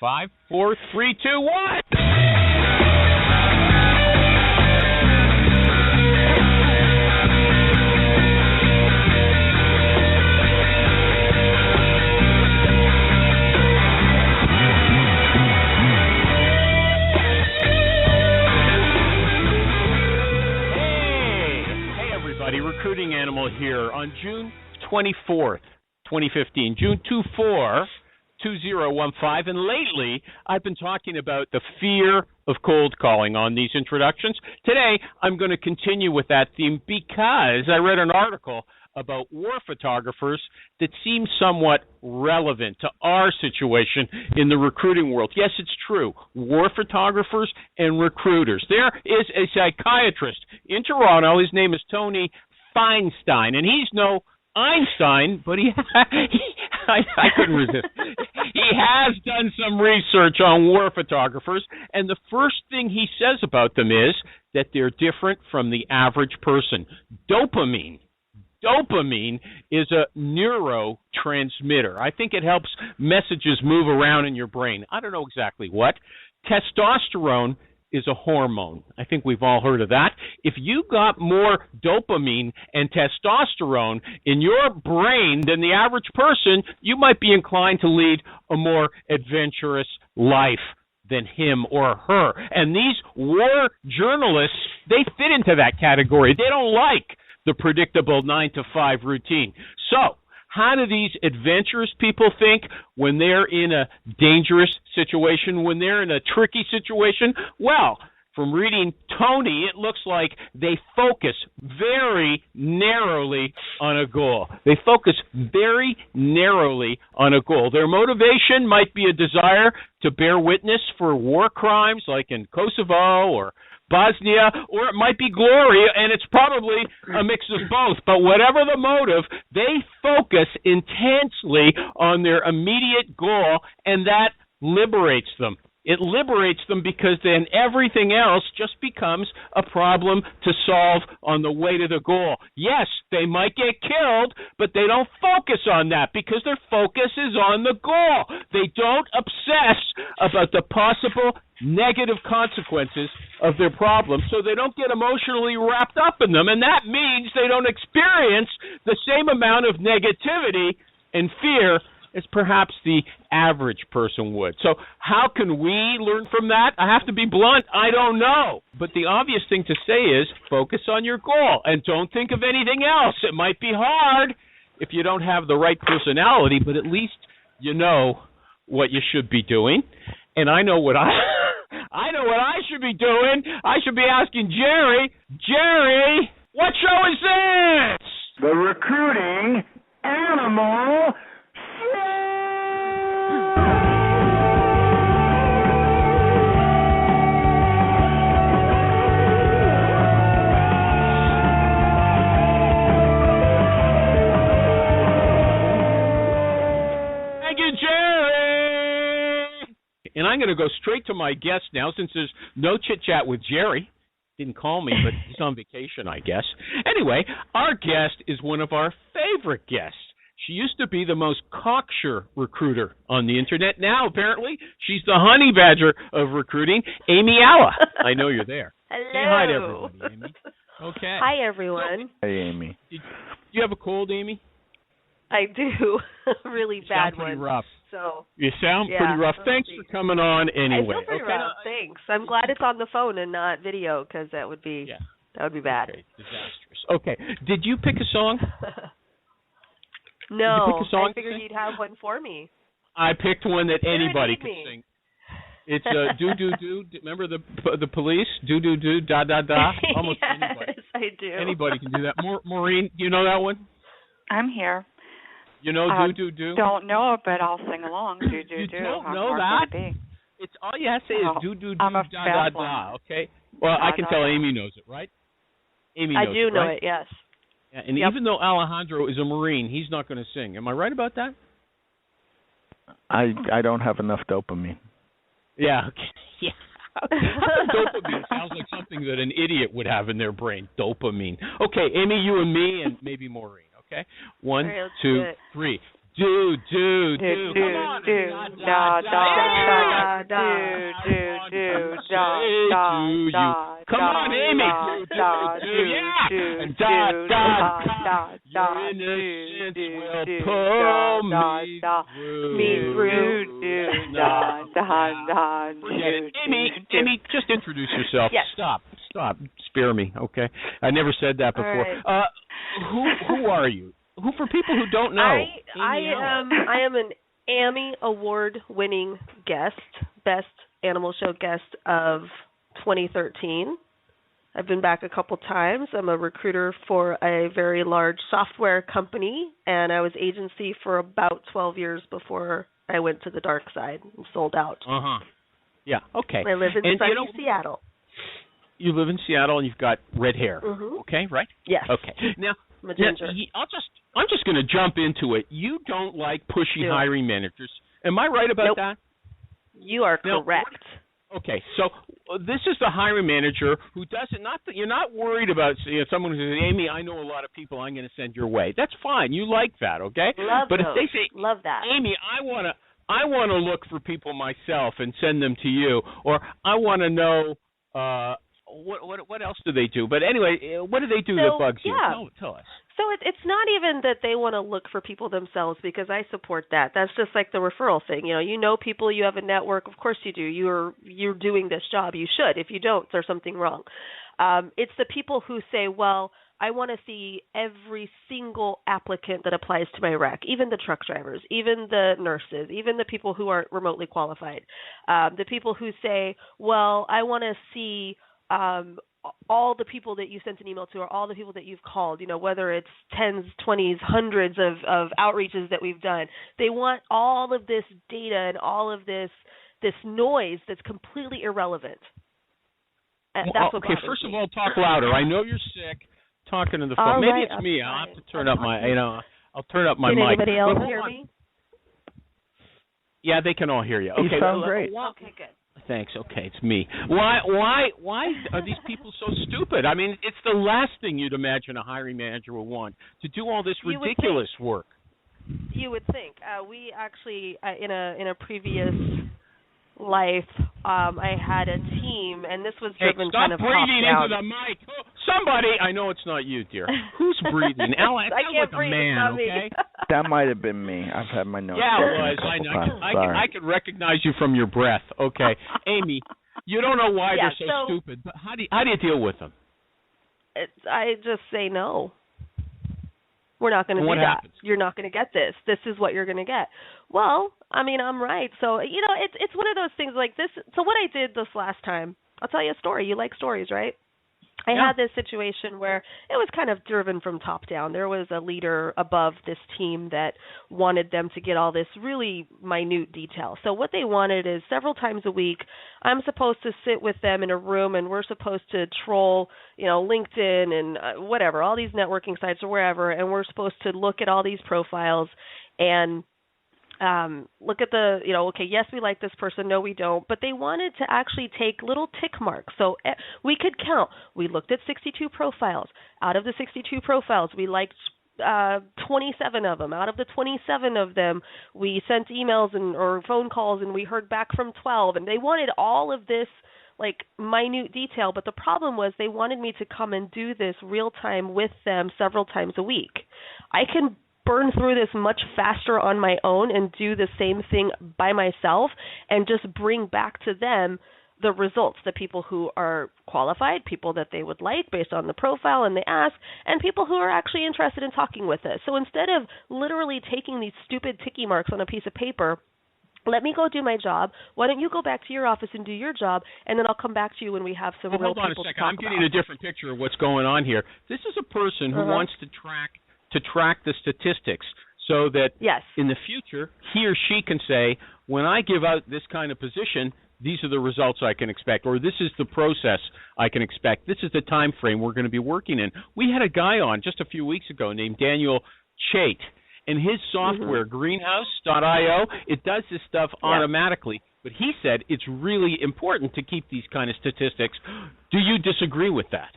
5, 4, 3, 2, 1. Hey, everybody! Recruiting Animal here on June 24th, 2015. June 2015, and lately I've been talking about the fear of cold calling on these introductions. Today I'm going to continue with that theme because I read an article about war photographers that seems somewhat relevant to our situation in the recruiting world. Yes, it's true. War photographers and recruiters. There is a psychiatrist in Toronto. His name is Tony Feinstein, and he's no Einstein, but I couldn't resist. He has done some research on war photographers, and the first thing he says about them is that they're different from the average person. Dopamine is a neurotransmitter. I think it helps messages move around in your brain. I don't know exactly what. Testosterone is a hormone. I think we've all heard of that. If you got more dopamine and testosterone in your brain than the average person, you might be inclined to lead a more adventurous life than him or her. And these war journalists, they fit into that category. They don't like the predictable 9-to-5 routine. So, how do these adventurous people think when they're in a dangerous situation, when they're in a tricky situation? Well, from reading Tony, it looks like they focus very narrowly on a goal. They focus very narrowly on a goal. Their motivation might be a desire to bear witness for war crimes like in Kosovo or Bosnia, or it might be glory, and it's probably a mix of both. But whatever the motive, they focus intensely on their immediate goal, and that liberates them. It liberates them because then everything else just becomes a problem to solve on the way to the goal. Yes, they might get killed, but they don't focus on that because their focus is on the goal. They don't obsess about the possible negative consequences of their problem, so they don't get emotionally wrapped up in them, and that means they don't experience the same amount of negativity and fear as perhaps the average person would. So how can we learn from that? I have to be blunt, I don't know. But the obvious thing to say is focus on your goal and don't think of anything else. It might be hard if you don't have the right personality, but at least you know what you should be doing. And I know what I should be doing. I should be asking Jerry, what show is this? The Recruiting Animal Thank you, Jerry. And I'm going to go straight to my guest now since there's no chit-chat with Jerry. Didn't call me, but he's on vacation, I guess. Anyway, our guest is one of our favorite guests. She used to be the most cocksure recruiter on the Internet. Now, apparently, she's the honey badger of recruiting, Amy Alla. I know you're there. Hello. Say hi to everybody, Amy. Okay. Hi, everyone. Hey, Amy. Do you have a cold, Amy? I do. Really bad sound pretty one. rough. So, you sound pretty rough. Thanks for coming on anyway. I feel pretty rough. Thanks. I'm glad it's on the phone and not video because that would be bad. Okay, disastrous. Okay. Did you pick a song? No, I figured you'd have one for me. I picked one that anybody could sing. It's do do do. Remember the Police? Do do do da da da. Almost yes, anybody. I do. Anybody can do that. Maureen, do you know that one? I'm here. You know do do do. Don't know it, but I'll sing along. Do do you do. You don't How know that? It's all you have to say is do do do I'm a da da da. Okay. Well, I can tell Amy knows it, right? Amy knows I do know right? it. Yes. Yeah, and even though Alejandro is a Marine, he's not going to sing. Am I right about that? I don't have enough dopamine. Yeah. Okay. Yeah. Dopamine sounds like something that an idiot would have in their brain. Dopamine. Okay, Amy, you and me, and maybe Maureen. Okay. 1, 2, 3. Do. Come on. Come on, Amy. Your innocence will pull me through. Forget it. Amy, just introduce yourself. Yes. Stop. Spare me, okay? I never said that before. Right. Who are you? Who, for people who don't know? I am an Emmy award-winning guest, best animal show guest of 2013. I've been back a couple times. I'm a recruiter for a very large software company, and I was agency for about 12 years before I went to the dark side and sold out. Yeah, okay. I live in sunny Seattle. You live in Seattle and you've got red hair, okay, right? Yes. Okay. Now, Magenta. I'm just going to jump into it. You don't like pushy hiring managers. Am I right about that? You are correct. Okay, so this is the hiring manager who doesn't. You're not worried about someone who says, "Amy, I know a lot of people. I'm going to send your way." That's fine. You like that, okay? Love but those. If they say, "Love that," Amy, I want to look for people myself and send them to you, or I want to know. What else do they do? But anyway, what do they do that bugs you? Tell us. So it's not even that they want to look for people themselves, because I support that. That's just like the referral thing. You know people, you have a network. Of course you do. You're doing this job. You should. If you don't, there's something wrong. It's the people who say, well, I want to see every single applicant that applies to my rec, even the truck drivers, even the nurses, even the people who aren't remotely qualified. The people who say, well, I want to see all the people that you sent an email to, or all the people that you've called, whether it's tens, 20s, hundreds of outreaches that we've done. They want all of this data and all of this noise that's completely irrelevant. And that's what bothers first me. of all, talk louder. I know you're sick. Talking to the phone. Maybe it's me. I'll have to turn up my, I'll turn up my mic. Can anybody else hear me? Yeah, they can all hear you. Okay, you sound great. Okay, good. Thanks. Okay, it's me. Why are these people so stupid? I mean, it's the last thing you'd imagine a hiring manager would want, to do all this ridiculous work. You would think. We actually, in a previous life, I had a team, and this was driven kind of top down. Stop breathing into the mic. Somebody, I know it's not you, dear. Who's breathing? Ella, I can't like breathe. a man, okay? That might have been me. I've had my nose. Yeah, it was. I could recognize you from your breath. Okay, Amy, you don't know why they're so stupid, but how do you deal with them? I just say no. We're not going to do that. Happens? You're not going to get this. This is what you're going to get. Well, I mean, I'm right. So, it's one of those things like this. So what I did this last time, I'll tell you a story. You like stories, right? I had this situation where it was kind of driven from top down. There was a leader above this team that wanted them to get all this really minute detail. So what they wanted is several times a week, I'm supposed to sit with them in a room, and we're supposed to troll, LinkedIn and whatever, all these networking sites or wherever, and we're supposed to look at all these profiles and look at the, okay, yes, we like this person, no, we don't, but they wanted to actually take little tick marks. So we could count. We looked at 62 profiles. Out of the 62 profiles, we liked 27 of them. Out of the 27 of them, we sent emails or phone calls, and we heard back from 12. And they wanted all of this, like, minute detail, but the problem was they wanted me to come and do this real time with them several times a week. I can burn through this much faster on my own and do the same thing by myself and just bring back to them the results, the people who are qualified, people that they would like based on the profile and the ask, and people who are actually interested in talking with us. So instead of literally taking these stupid ticky marks on a piece of paper, let me go do my job. Why don't you go back to your office and do your job, and then I'll come back to you when we have some real people to talk about. Hold on a second. I'm getting a different picture of what's going on here. This is a person who wants to track the statistics so that in the future he or she can say, when I give out this kind of position, these are the results I can expect, or this is the process I can expect. This is the time frame we're going to be working in. We had a guy on just a few weeks ago named Daniel Chait, and his software, Greenhouse.io, it does this stuff automatically. But he said it's really important to keep these kind of statistics. Do you disagree with that?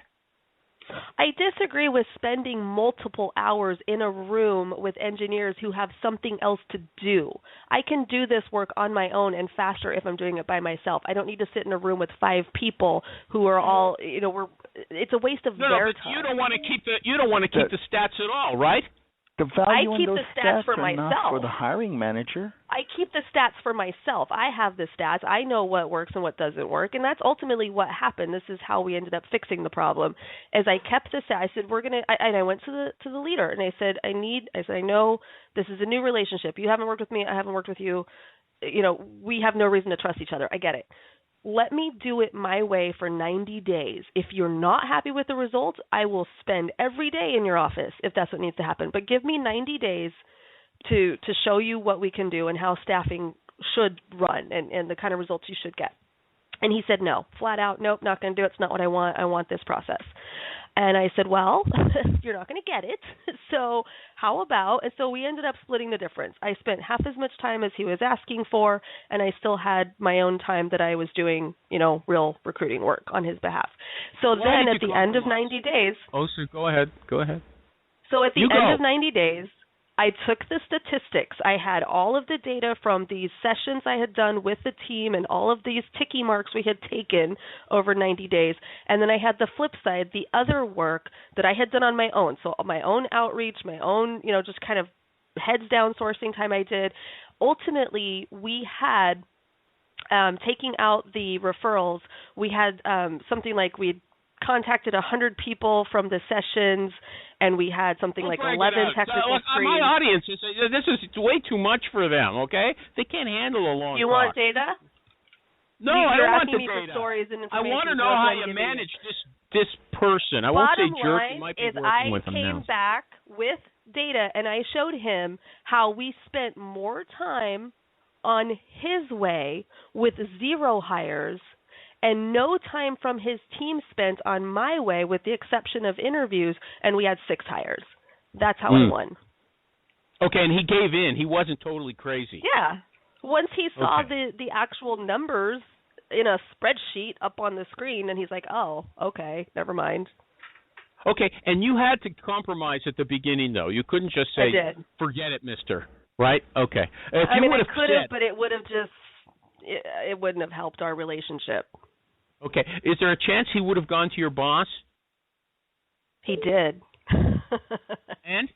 I disagree with spending multiple hours in a room with engineers who have something else to do. I can do this work on my own and faster if I'm doing it by myself. I don't need to sit in a room with 5 people who are all, it's a waste of their time. You don't want to keep the stats at all, right? The value I keep in those the stats for are myself. not for the hiring manager. I keep the stats for myself. I have the stats. I know what works and what doesn't work, and that's ultimately what happened. This is how we ended up fixing the problem. As I kept the stats, I said and I went to the leader and I said I know this is a new relationship. You haven't worked with me. I haven't worked with you. We have no reason to trust each other. I get it. Let me do it my way for 90 days. If you're not happy with the results, I will spend every day in your office if that's what needs to happen. But give me 90 days to show you what we can do and how staffing should run and the kind of results you should get. And he said no, flat out, nope, not going to do it. It's not what I want. I want this process. And I said, well, you're not going to get it. So how about, and so we ended up splitting the difference. I spent half as much time as he was asking for, and I still had my own time that I was doing, real recruiting work on his behalf. So then at the end of 90 days. Oh, so go ahead. So at the end of 90 days, I took the statistics. I had all of the data from these sessions I had done with the team and all of these ticky marks we had taken over 90 days. And then I had the flip side, the other work that I had done on my own. So my own outreach, my own, just kind of heads down sourcing time I did. Ultimately, we had, taking out the referrals, we had something like we'd contacted 100 people from the sessions, and we had something like 11 technical screens. My audience, this is way too much for them, okay? They can't handle a long You talk. want data? No, I don't want the me data. For stories and I want to information, know how you manage this person. I won't say jerk. You might be working with them now. I came back with data, and I showed him how we spent more time on his way with 0 hires and no time from his team spent on my way with the exception of interviews, and we had 6 hires. That's how I won. Okay, and he gave in. He wasn't totally crazy. Yeah. Once he saw the actual numbers in a spreadsheet up on the screen, and he's like, oh, okay, never mind. Okay, and you had to compromise at the beginning, though. You couldn't just say, forget it, mister, right? Okay. I could have, but it would have it wouldn't have helped our relationship. Okay. Is there a chance he would have gone to your boss? He did. And?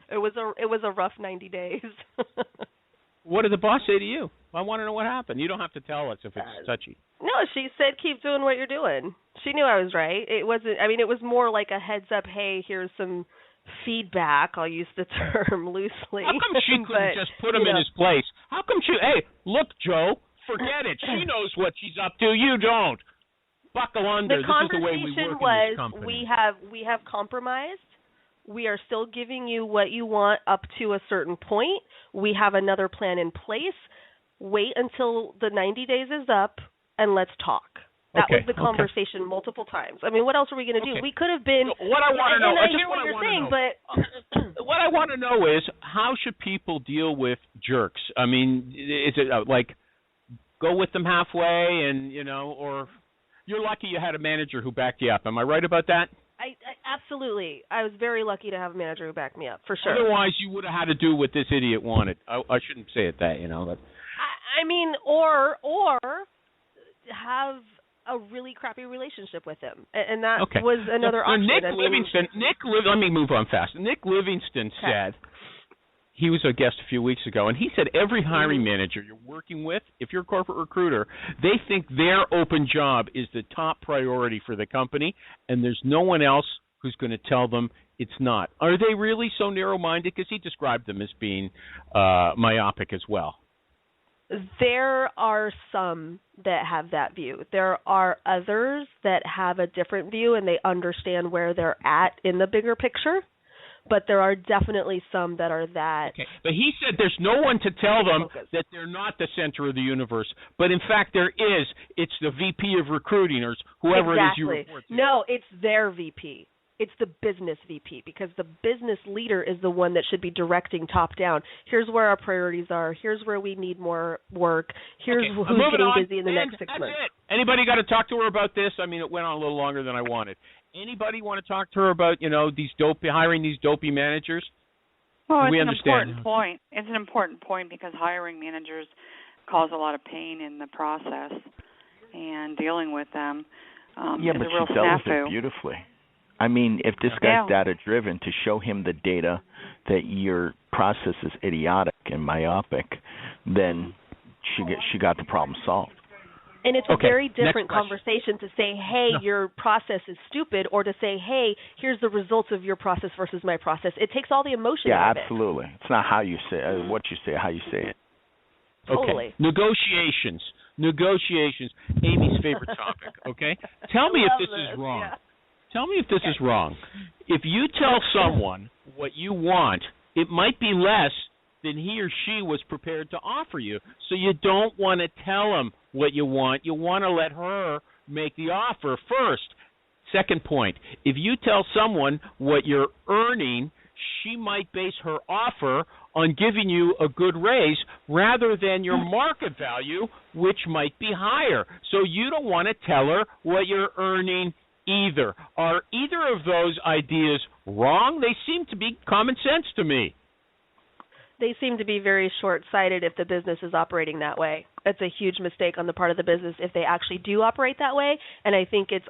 It was a rough 90 days. What did the boss say to you? I want to know what happened. You don't have to tell us if it's touchy. No, she said keep doing what you're doing. She knew I was right. It was more like a heads up, hey, here's some feedback. I'll use the term loosely. How come she couldn't just put him in his place? How come hey, look, Joe, forget it. She knows what she's up to. You don't. Buckle under. This is the way we work in this company. We have compromised. We are still giving you what you want up to a certain point. We have another plan in place. Wait until the 90 days is up, and let's talk. That was the conversation multiple times. I mean, what else are we going to do? We could have been. What I want to know. I understand what you're saying, but what I want to know is how should people deal with jerks? I mean, is it like go with them halfway, and or you're lucky you had a manager who backed you up. Am I right about that? I absolutely. I was very lucky to have a manager who backed me up, for sure. Otherwise, you would have had to do what this idiot wanted. I shouldn't say it that, But I mean, or have a really crappy relationship with him, and that was another option. Let me move on fast. Nick Livingston said, he was a guest a few weeks ago, and he said every hiring manager you're working with, if you're a corporate recruiter, they think their open job is the top priority for the company, and there's no one else who's going to tell them it's not. Are they really so narrow-minded? Because he described them as being myopic as well. There are some that have that view. There are others that have a different view, and they understand where they're at in the bigger picture. But there are definitely some that are that. Okay. But he said there's no one to tell them that they're not the center of the universe. But, in fact, there is. It's the VP of recruiting or whoever it is you report to. No, it's their VP. It's the business VP, because the business leader is the one that should be directing top down. Here's where our priorities are. Here's where we need more work. Here's who's getting busy in the next 6 months. That's it. Anybody got to talk to her about this? I mean, it went on a little longer than I wanted. Anybody want to talk to her about, hiring these dopey managers? Well, it's We an understand. important point. It's an important point because hiring managers cause a lot of pain in the process, and dealing with them Yeah, is but a real she sells snafu. it beautifully. I mean, if this guy's data-driven, to show him the data that your process is idiotic and myopic, then she got the problem solved. And it's a very different Next question. conversation to say, hey, your process is stupid, or to say, hey, here's the results of your process versus my process. It takes all the emotion out of it. Yeah, absolutely. It's not how you say it, what you say, how you say it. Totally. Okay. Negotiations. Amy's favorite topic, okay? Tell me if this is wrong. Yeah. Tell me if this is wrong. If you tell someone what you want, it might be less than he or she was prepared to offer you. So you don't want to tell them what you want. You want to let her make the offer first. Second point, if you tell someone what you're earning, she might base her offer on giving you a good raise rather than your market value, which might be higher. So you don't want to tell her what you're earning either. Are either of those ideas wrong? They seem to be common sense to me. They seem to be very short-sighted if the business is operating that way. It's a huge mistake on the part of the business if they actually do operate that way, and I think it's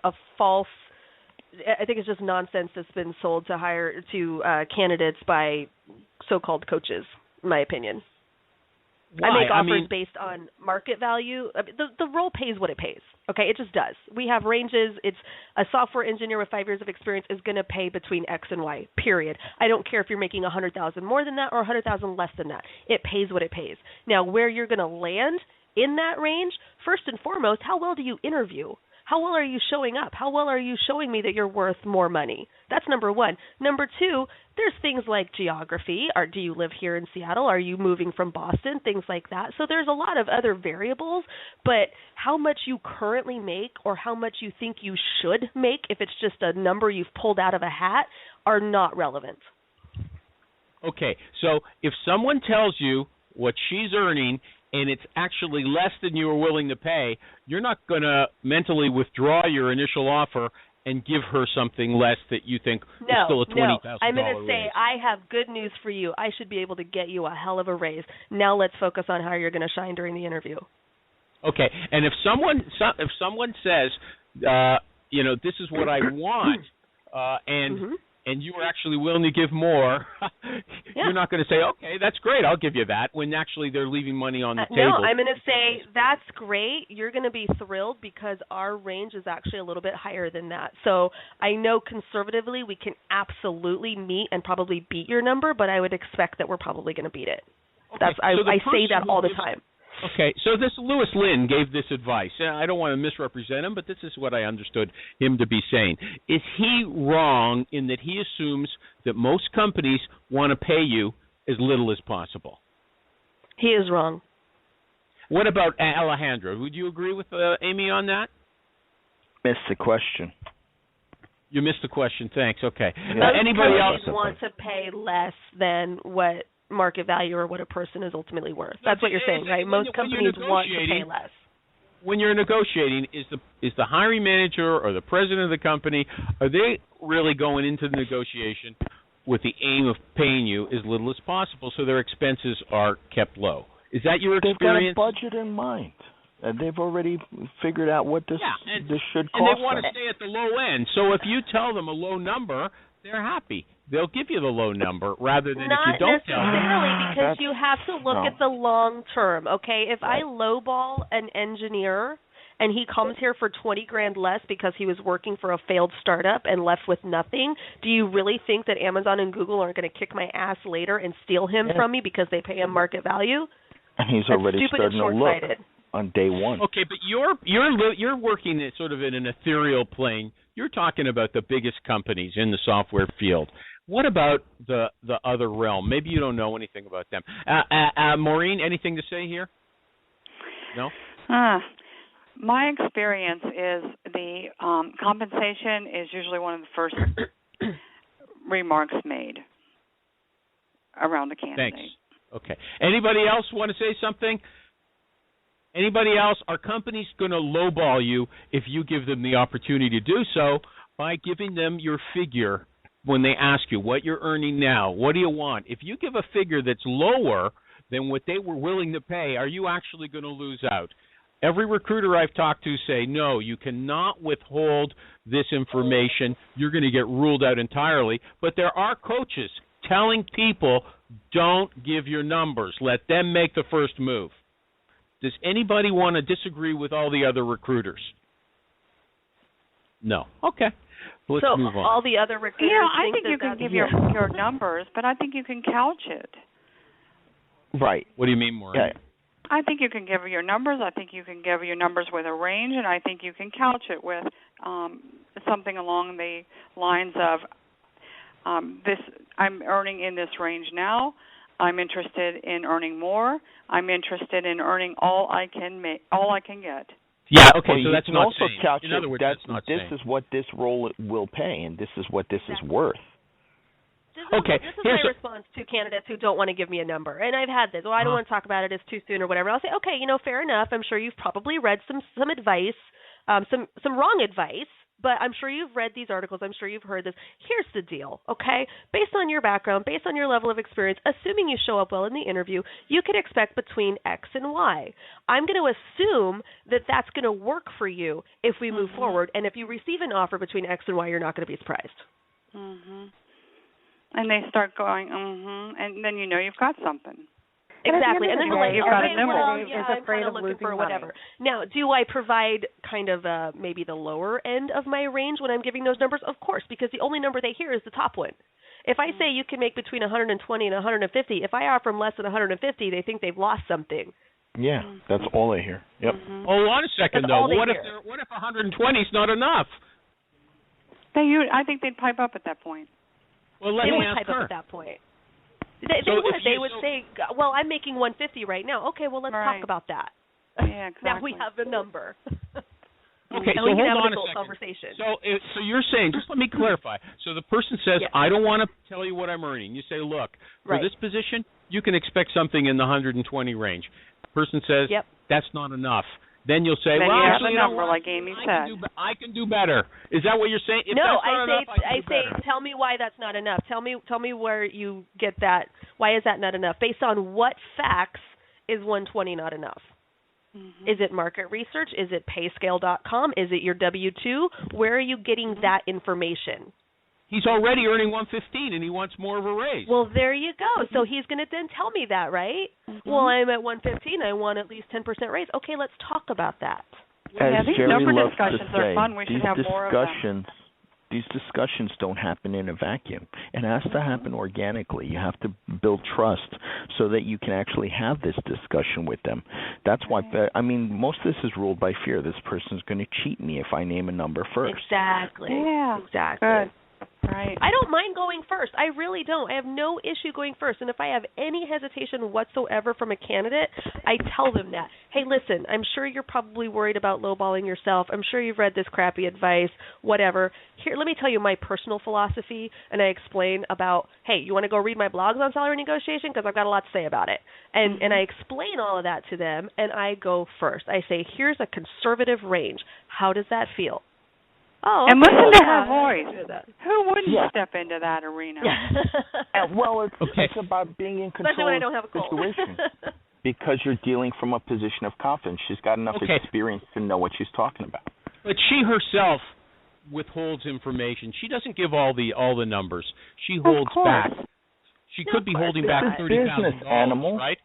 just nonsense that's been sold to candidates by so-called coaches, in my opinion. Why? I make offers based on market value. The role pays what it pays. Okay, it just does. We have ranges. It's a software engineer with 5 years of experience is going to pay between X and Y. Period. I don't care if you're making $100,000 more than that or $100,000 less than that. It pays what it pays. Now, where you're going to land in that range, first and foremost, how well do you interview? How well are you showing up? How well are you showing me that you're worth more money? That's number one. Number two, there's things like geography. Do you live here in Seattle? Are you moving from Boston? Things like that. So there's a lot of other variables, but how much you currently make or how much you think you should make, if it's just a number you've pulled out of a hat, are not relevant. Okay, so if someone tells you what she's earning and it's actually less than you were willing to pay, you're not going to mentally withdraw your initial offer and give her something less that you think is still a $20,000 raise. I'm going to say, I have good news for you. I should be able to get you a hell of a raise. Now let's focus on how you're going to shine during the interview. Okay, and if someone says, this is what I want, and you were actually willing to give more, you're not going to say, okay, that's great, I'll give you that, when actually they're leaving money on the table. No, I'm going to say, that's great. You're going to be thrilled because our range is actually a little bit higher than that. So I know conservatively we can absolutely meet and probably beat your number, but I would expect that we're probably going to beat it. Okay, I say that all the time. Okay, so this Lewis Lynn gave this advice. I don't want to misrepresent him, but this is what I understood him to be saying. Is he wrong in that he assumes that most companies want to pay you as little as possible? He is wrong. What about Alejandro? Would you agree with Amy on that? Missed the question. You missed the question. Thanks. Okay. Anybody else want to pay less than what market value or what a person is ultimately worth? That's what you're saying, right? Most companies want to pay less. When you're negotiating, is the hiring manager or the president of the company, are they really going into the negotiation with the aim of paying you as little as possible so their expenses are kept low? Is that your experience? They've got a budget in mind. They've already figured out what this should cost. And they want to stay at the low end. So if you tell them a low number, they're happy. They'll give you the low number rather than if you don't tell them. Not necessarily, because you have to look at the long term, okay? If I lowball an engineer and he comes here for $20,000 less because he was working for a failed startup and left with nothing, do you really think that Amazon and Google aren't going to kick my ass later and steal him from me because they pay him market value? And he's already starting to look on day one. Okay, but you're working at sort of in an ethereal plane. You're talking about the biggest companies in the software field. What about the other realm? Maybe you don't know anything about them. Maureen, anything to say here? No? My experience is the compensation is usually one of the first remarks made around the candidate. Thanks. Okay. Anybody else want to say something? Anybody else? Are companies going to lowball you if you give them the opportunity to do so? by giving them your figure when they ask you what you're earning now. What do you want? If you give a figure that's lower than what they were willing to pay, are you actually going to lose out? Every recruiter I've talked to say, no, you cannot withhold this information. You're going to get ruled out entirely. But there are coaches telling people, don't give your numbers. Let them make the first move. Does anybody want to disagree with all the other recruiters? No. Okay. Let's move on. All the other recruiters I think you can give your numbers, but I think you can couch it. Right. What do you mean, Maureen? Yeah. I think you can give your numbers. I think you can give your numbers with a range, and I think you can couch it with something along the lines of this. I'm earning in this range now. I'm interested in earning more. I'm interested in earning all I can get. Yeah. Okay. Well, so that's not also saying. couch In other words, that's not this saying. is what this role will pay, and this is what this is worth. This is Here's my response to candidates who don't want to give me a number. And I've had this. Well, I don't want to talk about it. It's too soon or whatever. I'll say, okay, fair enough. I'm sure you've probably read some advice, some wrong advice, but I'm sure you've read these articles. I'm sure you've heard this. Here's the deal, okay? Based on your background, based on your level of experience, assuming you show up well in the interview, you could expect between X and Y. I'm going to assume that that's going to work for you if we move forward. And if you receive an offer between X and Y, you're not going to be surprised. Mm-hmm. And they start going, and then you've got something. Exactly. And then you're like, you've got a okay, number. well, yeah, I'm kind of looking for whatever. Now, do I provide kind of maybe the lower end of my range when I'm giving those numbers? Of course, because the only number they hear is the top one. If I say you can make between 120 and 150, if I offer them less than 150, they think they've lost something. Yeah, that's all I hear. Yep. Hold on a second, That's though. all they What hear. if 120 is not enough? I think they'd pipe up at that point. Well, let They me would ask pipe her. up at that point. They would say, well, I'm making 150 right now. Okay, well, let's talk about that. Yeah, exactly. Now we have the number. Okay, and so we can hold have on a a second. conversation. So you're saying, just let me clarify. So the person says, I don't want to tell you what I'm earning. You say, look, for this position, you can expect something in the 120 range. The person says, that's not enough. Then you'll say, then well, you have actually, a number like Amy said. I can do better. Is that what you're saying? If no, that's not enough, I say, tell me why that's not enough. Tell me where you get that. Why is that not enough? Based on what facts is 120 not enough? Mm-hmm. Is it market research? Is it payscale.com? Is it your W-2? Where are you getting that information? He's already earning 115 and he wants more of a raise. Well, there you go. So he's going to then tell me that, right? Well, I'm at 115. I want at least 10% raise. Okay, let's talk about that. As these Jerry number loves discussions to say, are fun. We should have more of them. These discussions don't happen in a vacuum. It has to happen organically. You have to build trust so that you can actually have this discussion with them. That's why, most of this is ruled by fear. This person's going to cheat me if I name a number first. Exactly. Yeah. Exactly. Good. Right. I don't mind going first. I really don't. I have no issue going first. And if I have any hesitation whatsoever from a candidate, I tell them that. Hey, listen, I'm sure you're probably worried about lowballing yourself. I'm sure you've read this crappy advice, whatever. Here, let me tell you my personal philosophy, and I explain about, hey, you want to go read my blogs on salary negotiation? Because I've got a lot to say about it. And I explain all of that to them, and I go first. I say, here's a conservative range. How does that feel? Oh, and listen to her voice. Who wouldn't step into that arena? It's about being in control Especially when I don't have a cold. situation. Because you're dealing from a position of confidence. She's got enough experience to know what she's talking about. But she herself withholds information. She doesn't give all the numbers. She holds back. She could be holding back $30,000, right?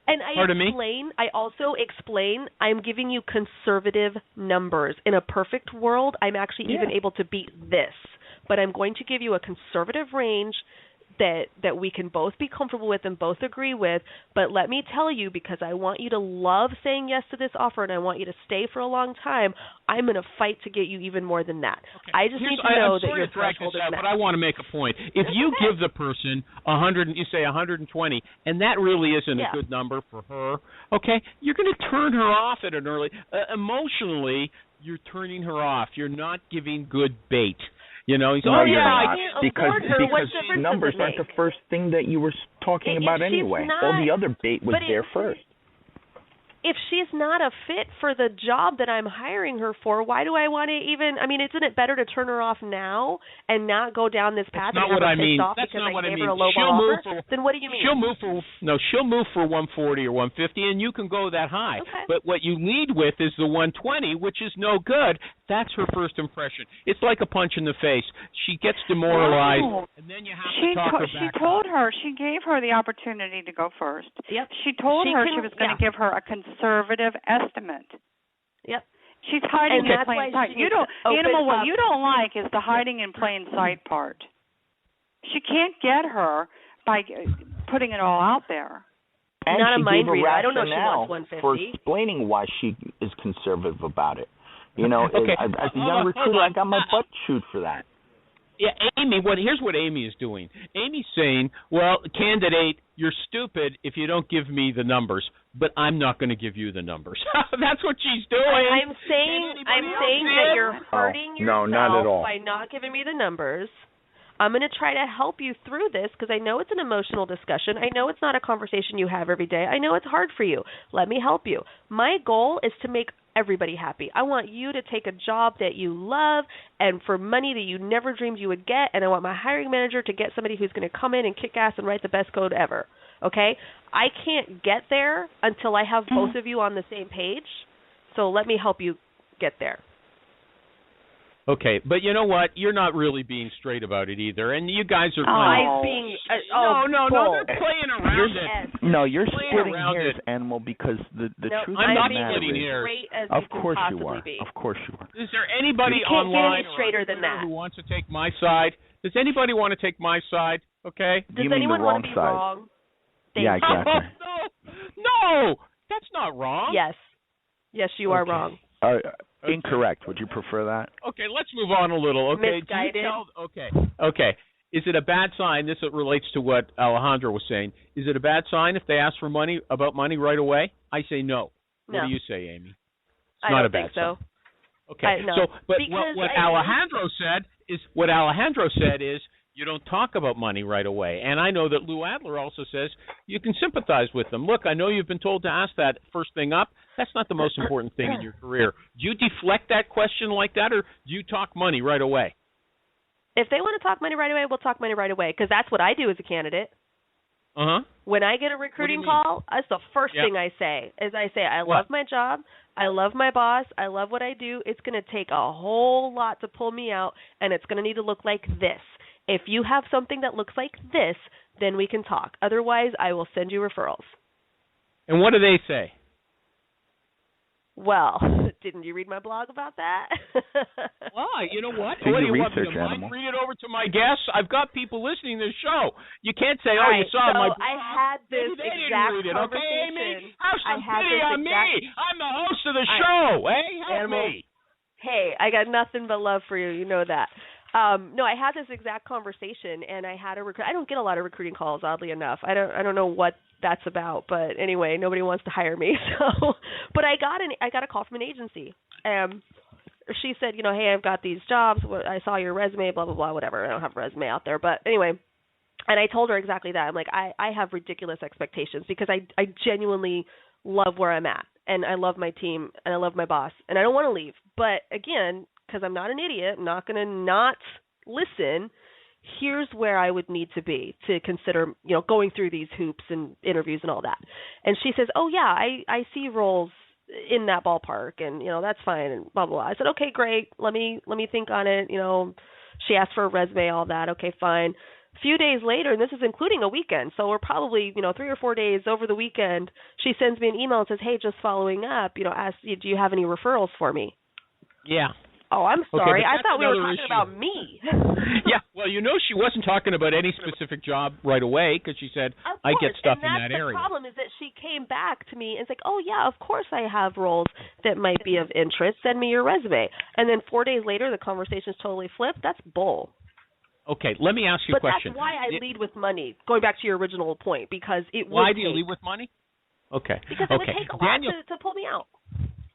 And I also explain I'm giving you conservative numbers. In a perfect world, I'm actually even able to beat this. But I'm going to give you a conservative range that we can both be comfortable with and both agree with. But let me tell you, because I want you to love saying yes to this offer and I want you to stay for a long time, I'm going to fight to get you even more than that. Okay. I just need to know that your threshold is met. But I want to make a point. If you give the person 100, you say 120, and that really isn't a good number for her, okay, you're going to turn her off at an early emotionally, you're turning her off. You're not giving good bait. You know, he's because numbers aren't the first thing that you were talking about anyway. All the other bait was there first. if she's not a fit for the job that I'm hiring her for, why do I want to even? I mean, isn't it better to turn her off now and not go down this path and have her pissed off because I gave her a low ball offer? Then what do you mean? She'll move for 140 or 150, and you can go that high. Okay. But what you lead with is the 120, which is no good. That's her first impression. It's like a punch in the face. She gets demoralized, and then you have to talk her back. She gave her the opportunity to go first. Yep. She told her she was going to give her a conservative estimate. Yep. She's hiding in plain sight. What you don't like is the hiding in plain sight part. She can't get her by putting it all out there. And not she a mind gave reader. a I don't know if she wants 150. for explaining why she is conservative about it. You know, okay. as a young recruiter, I got my butt chewed for that. Yeah, Amy, here's what Amy is doing. Amy's saying, well, candidate, you're stupid if you don't give me the numbers, but I'm not going to give you the numbers. That's what she's doing. I'm saying that you're hurting yourself not at all. by not giving me the numbers. I'm going to try to help you through this because I know it's an emotional discussion. I know it's not a conversation you have every day. I know it's hard for you. Let me help you. My goal is to make everybody happy. I want you to take a job that you love and for money that you never dreamed you would get, and I want my hiring manager to get somebody who's going to come in and kick ass and write the best code ever. Okay? I can't get there until I have both of you on the same page, so let me help you get there. Okay, but you know what? You're not really being straight about it either, and you guys are No, they're playing around it. No, you're splitting hairs, Animal, because the truth I'm not of the matter splitting is, hairs. of course you are. Of course you are. Is there anybody you can't online get any straighter than that who wants to take my side? Does anybody want to take my side? Okay. Does you mean anyone the wrong want to be side? wrong? Yeah, exactly. No, that's not wrong. Yes, you are wrong. Incorrect. Would you prefer that? Okay, let's move on a little. Okay. Misguided. Okay. Is it a bad sign? This relates to what Alejandro was saying. Is it a bad sign if they ask for money right away? I say no. What do you say, Amy? It's not a bad sign. Okay. But what Alejandro said is you don't talk about money right away. And I know that Lou Adler also says you can sympathize with them. Look, I know you've been told to ask that first thing up. That's not the most important thing in your career. Do you deflect that question like that, or do you talk money right away? If they want to talk money right away, we'll talk money right away, because that's what I do as a candidate. When I get a recruiting call, that's the first thing I say, I love my job, I love my boss, I love what I do. It's going to take a whole lot to pull me out, and it's going to need to look like this. If you have something that looks like this, then we can talk. Otherwise, I will send you referrals. And what do they say? Well, didn't you read my blog about that? Why? You know what? Do your research, Animal. Read it over to my guests. I've got people listening to the show. You can't say, you saw my blog. I had this exact conversation. Okay, Amy? On me. I'm the host of the show. Help me. Hey, I got nothing but love for you. You know that. No, I had this exact conversation, and I had a recruit. I don't get a lot of recruiting calls, oddly enough. I don't know what that's about, but anyway, nobody wants to hire me. So, but I got a call from an agency. She said, hey, I've got these jobs. I saw your resume, blah blah blah, whatever. I don't have a resume out there, but anyway. And I told her exactly that. I'm like, I have ridiculous expectations because I genuinely love where I'm at, and I love my team, and I love my boss, and I don't want to leave. But again, because I'm not an idiot, I'm not going to not listen. Here's where I would need to be to consider, going through these hoops and interviews and all that. And she says, oh, yeah, I see roles in that ballpark, and, that's fine, and blah, blah, blah. I said, okay, great. Let me think on it. She asked for a resume, all that. Okay, fine. A few days later, and this is including a weekend, so we're probably, 3 or 4 days over the weekend, she sends me an email and says, hey, just following up, do you have any referrals for me? Yeah. Oh, I'm sorry. Okay, I thought we were talking about me. Yeah, well, she wasn't talking about any specific job right away because she said, I get stuff in that area. The problem is that she came back to me and it's like, oh, yeah, of course I have roles that might be of interest. Send me your resume. And then 4 days later, the conversation's totally flipped. That's bull. Okay, let me ask you a question. But that's why I lead with money, going back to your original point, because it would Why do you lead with money? Okay. Because it would take a lot to pull me out.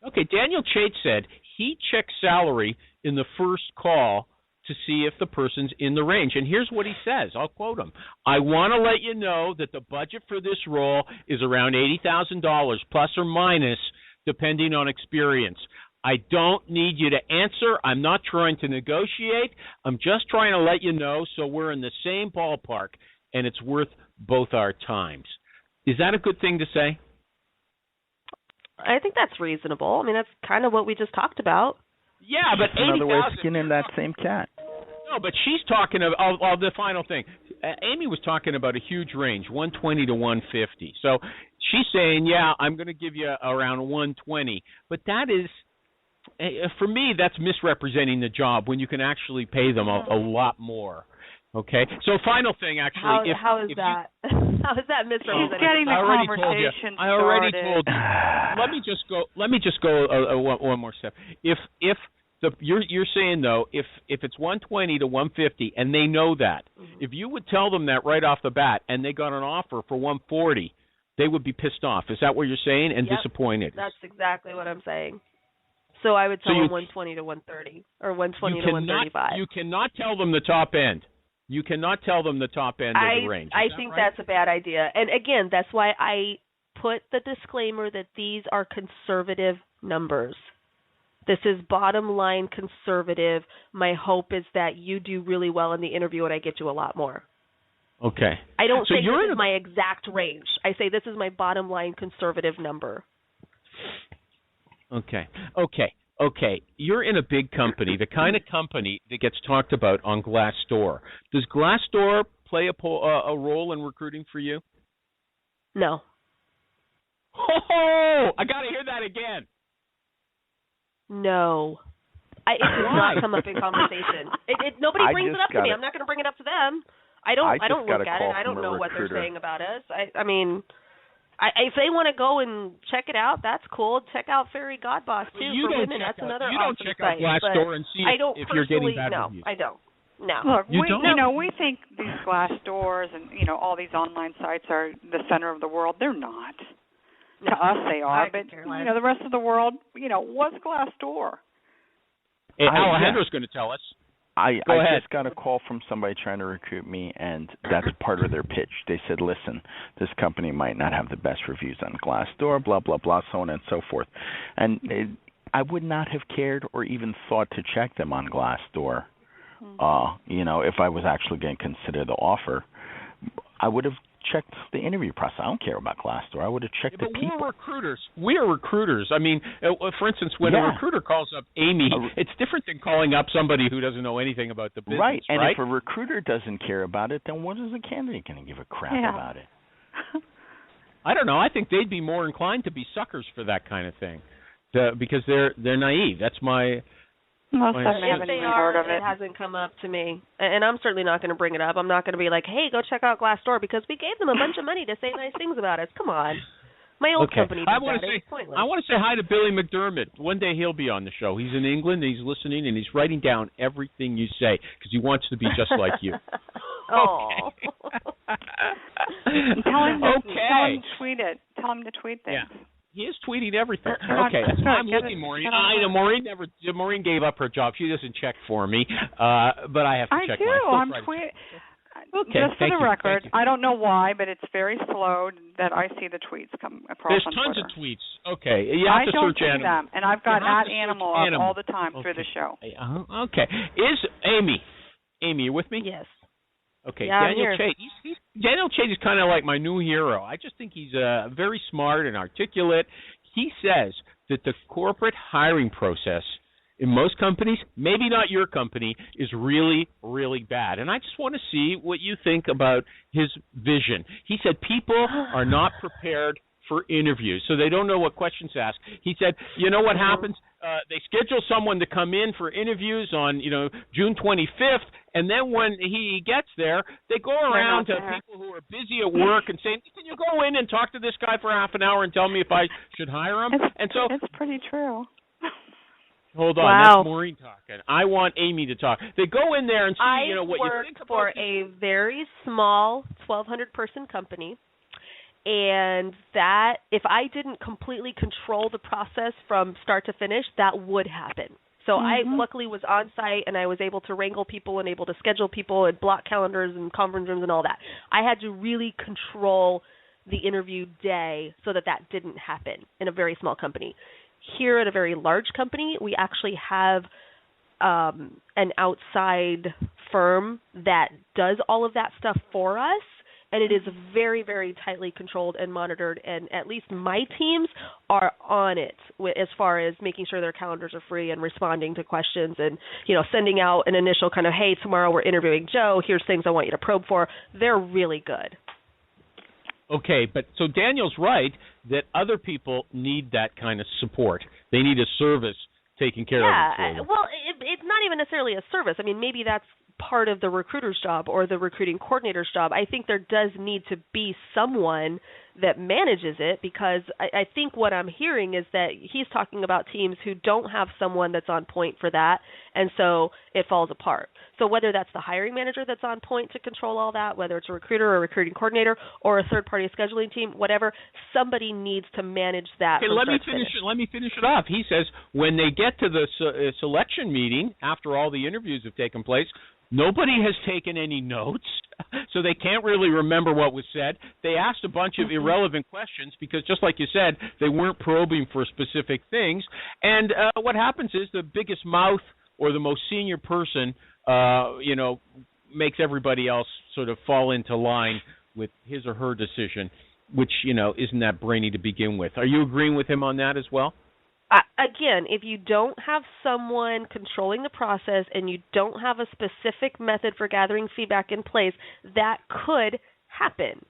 Okay, Daniel Chait said he checks salary in the first call to see if the person's in the range. And here's what he says. I'll quote him. I want to let you know that the budget for this role is around $80,000 plus or minus, depending on experience. I don't need you to answer. I'm not trying to negotiate. I'm just trying to let you know so we're in the same ballpark and it's worth both our times. Is that a good thing to say? I think that's reasonable. I mean, that's kind of what we just talked about. Yeah, but another way of skinning that same cat. No, but she's talking of the final thing. Amy was talking about a huge range, 120 to 150. So she's saying, yeah, I'm going to give you around 120. But that is, for me, that's misrepresenting the job when you can actually pay them a lot more. Okay. So final thing, actually. How is that? How is that misrepresenting? She's getting the conversation started. I already told you. Let me just go one more step. If you're saying though, if it's 120 to 150 and they know that, if you would tell them that right off the bat and they got an offer for 140, they would be pissed off. Is that what you're saying? And disappointed. That's exactly what I'm saying. So I would tell them 120 to 130 or 120 to 135. You cannot tell them the top end. You cannot tell them the top end of the range. I think that's a bad idea. And again, that's why I put the disclaimer that these are conservative numbers. This is bottom line conservative. My hope is that you do really well in the interview and I get you a lot more. Okay. I don't say this is my exact range. I say this is my bottom line conservative number. Okay. You're in a big company, the kind of company that gets talked about on Glassdoor. Does Glassdoor play a role in recruiting for you? No. Oh, I got to hear that again. No. It does not come up in conversation. Nobody brings it up to me. I'm not going to bring it up to them. I don't look at it. I don't know what they're saying about us. I mean, if they want to go and check it out, that's cool. Check out Fairy Godboss too for women. That's another awesome site. You don't check out Glassdoor and see if you're getting bad reviews. I don't. No. Look, we think these Glassdoors and all these online sites are the center of the world. They're not. To us, they are, but the rest of the world, what's Glassdoor? Hey, Alejandro's going to tell us. I just got a call from somebody trying to recruit me, and that's part of their pitch. They said, listen, this company might not have the best reviews on Glassdoor, blah, blah, blah, so on and so forth. And I would not have cared or even thought to check them on Glassdoor, if I was actually going to consider the offer. I would have checked the interview process. I don't care about Glassdoor. I would have checked the people. We are recruiters. I mean, for instance, when a recruiter calls up Amy, it's different than calling up somebody who doesn't know anything about the business. Right, and if a recruiter doesn't care about it, then what is a candidate going to give a crap about it? I don't know. I think they'd be more inclined to be suckers for that kind of thing because they're naive. That's my... If they are, it hasn't come up to me. And I'm certainly not going to bring it up. I'm not going to be like, hey, go check out Glassdoor because we gave them a bunch of money to say nice things about us. Come on. My old company did It's pointless. I want to say hi to Billy McDermott. One day he'll be on the show. He's in England, and he's listening, and he's writing down everything you say because he wants to be just like you. Oh. Tell him to tweet it. Tell him to tweet things. Yeah. He is tweeting everything. Okay, I'm looking, Maureen. Maureen gave up her job. She doesn't check for me, but I have to check I'm tweeting. Just for the record, I don't know why, but it's very slow that I see the tweets come across on Twitter. There's tons of tweets. Okay, you have to search see them, and I've got @animal up all the time through the show. Okay, is Amy, you with me? Yes. Okay, yeah, Daniel Chait. Daniel Chait is kind of like my new hero. I just think he's very smart and articulate. He says that the corporate hiring process in most companies, maybe not your company, is really, really bad. And I just want to see what you think about his vision. He said people are not prepared for interviews, so they don't know what questions to ask. He said, you know what happens? They schedule someone to come in for interviews on, June 25th, and then when he gets there, they go around to people who are busy at work and say, can you go in and talk to this guy for half an hour and tell me if I should hire him? It's pretty true. Hold on, that's Maureen talking. I want Amy to talk. They go in there and see, what you think about. I work for a very small 1,200-person company. And that, if I didn't completely control the process from start to finish, that would happen. So I luckily was on site, and I was able to wrangle people and able to schedule people and block calendars and conference rooms and all that. I had to really control the interview day so that didn't happen in a very small company. Here at a very large company, we actually have an outside firm that does all of that stuff for us, and it is very, very tightly controlled and monitored, and at least my teams are on it as far as making sure their calendars are free and responding to questions and, sending out an initial kind of, hey, tomorrow we're interviewing Joe, here's things I want you to probe for. They're really good. Okay, but so Daniel's right that other people need that kind of support. They need a service taking care of it for them. Well, it's not even necessarily a service. I mean, maybe that's part of the recruiter's job or the recruiting coordinator's job. I think there does need to be someone that manages it, because I think what I'm hearing is that he's talking about teams who don't have someone that's on point for that, and so it falls apart. So whether that's the hiring manager that's on point to control all that, whether it's a recruiter or a recruiting coordinator or a third-party scheduling team, whatever, somebody needs to manage that. Okay, let me finish it off. He says when they get to the selection meeting, after all the interviews have taken place, nobody has taken any notes, so they can't really remember what was said. They asked a bunch of irrelevant questions because, just like you said, they weren't probing for specific things. And what happens is the biggest mouth or the most senior person, makes everybody else sort of fall into line with his or her decision, which, isn't that brainy to begin with. Are you agreeing with him on that as well? Again, if you don't have someone controlling the process and you don't have a specific method for gathering feedback in place, that could happen.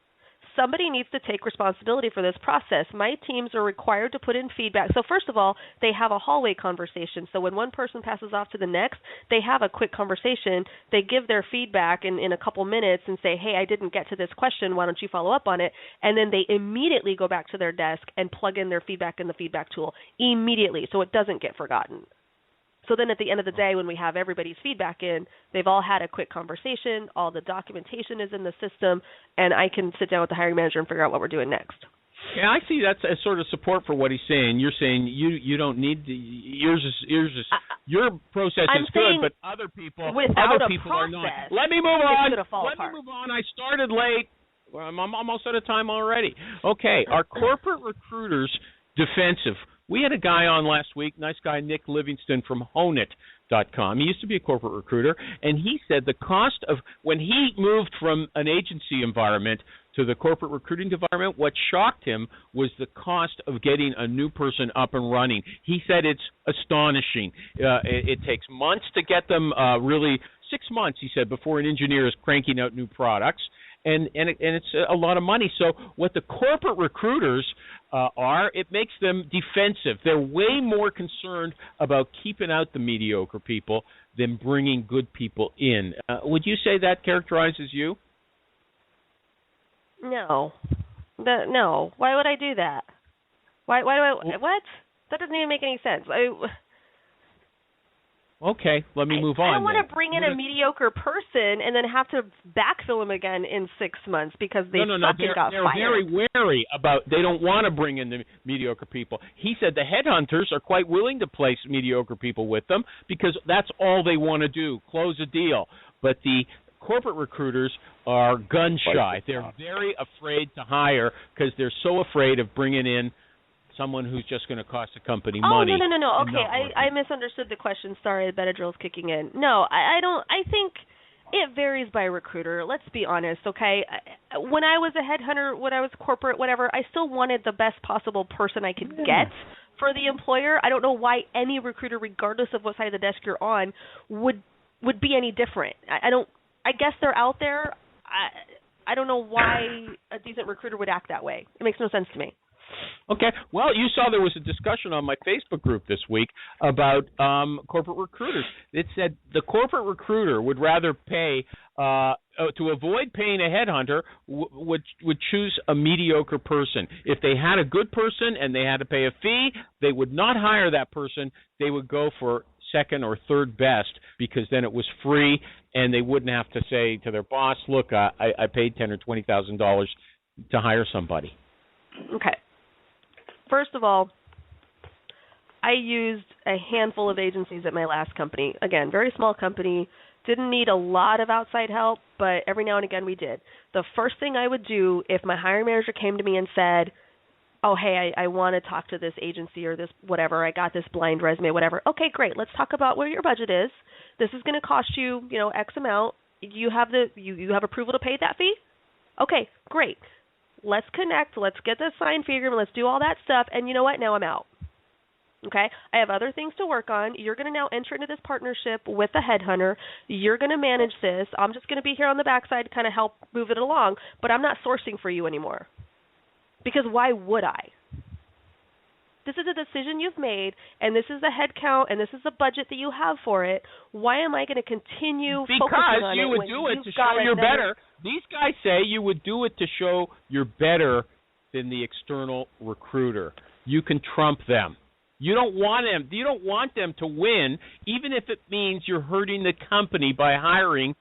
Somebody needs to take responsibility for this process. My teams are required to put in feedback. So first of all, they have a hallway conversation. So when one person passes off to the next, they have a quick conversation. They give their feedback in a couple minutes and say, hey, I didn't get to this question. Why don't you follow up on it? And then they immediately go back to their desk and plug in their feedback in the feedback tool immediately, so it doesn't get forgotten. So then at the end of the day, when we have everybody's feedback in, they've all had a quick conversation, all the documentation is in the system, and I can sit down with the hiring manager and figure out what we're doing next. Yeah, I see that's a sort of support for what he's saying. You're saying you don't need your process is good, but other people are not. Let me move on. I started late. I'm almost out of time already. Okay, our corporate recruiters defensive. We had a guy on last week, nice guy, Nick Livingston from Honeit.com. He used to be a corporate recruiter, and he said the cost of when he moved from an agency environment to the corporate recruiting environment, what shocked him was the cost of getting a new person up and running. He said it's astonishing. It takes months to get them, really 6 months, he said, before an engineer is cranking out new products. And it's a lot of money. So what the corporate recruiters it makes them defensive. They're way more concerned about keeping out the mediocre people than bringing good people in. Would you say that characterizes you? No. No. Why would I do that? Why do I? What? That doesn't even make any sense. Okay, let me move on. I don't want to bring in a mediocre person and then have to backfill him again in 6 months because they got fired. They're very wary about. They don't want to bring in the mediocre people. He said the headhunters are quite willing to place mediocre people with them because that's all they want to do, close a deal. But the corporate recruiters are gun shy. They're very afraid to hire because they're so afraid of bringing in someone who's just going to cost the company money. Oh, no. Okay, I misunderstood the question. Sorry, Benadryl's kicking in. No, I don't. I think it varies by recruiter. Let's be honest, okay? When I was a headhunter, when I was corporate, whatever, I still wanted the best possible person I could get for the employer. I don't know why any recruiter, regardless of what side of the desk you're on, would be any different. I guess they're out there. I don't know why a decent recruiter would act that way. It makes no sense to me. Okay. Well, you saw there was a discussion on my Facebook group this week about corporate recruiters. It said the corporate recruiter would rather pay to avoid paying a headhunter would choose a mediocre person. If they had a good person and they had to pay a fee, they would not hire that person. They would go for second or third best because then it was free and they wouldn't have to say to their boss, "Look, I paid $10,000 or $20,000 to hire somebody." Okay. First of all, I used a handful of agencies at my last company. Again, very small company. Didn't need a lot of outside help, but every now and again we did. The first thing I would do if my hiring manager came to me and said, oh, hey, I want to talk to this agency or this whatever, I got this blind resume, whatever. Okay, great. Let's talk about what your budget is. This is going to cost you, X amount. You have you have approval to pay that fee? Okay, great. Let's connect. Let's get the sign figure. Let's do all that stuff. And you know what? Now I'm out. Okay, I have other things to work on. You're going to now enter into this partnership with the headhunter. You're going to manage this. I'm just going to be here on the backside to kind of help move it along, but I'm not sourcing for you anymore. Because why would I? This is a decision you've made, and this is the head count, and this is the budget that you have for it. Why am I going to continue focusing on it? Because you would do it to show you're better. These guys say you would do it to show you're better than the external recruiter. You can trump them. You don't want them to win, even if it means you're hurting the company by hiring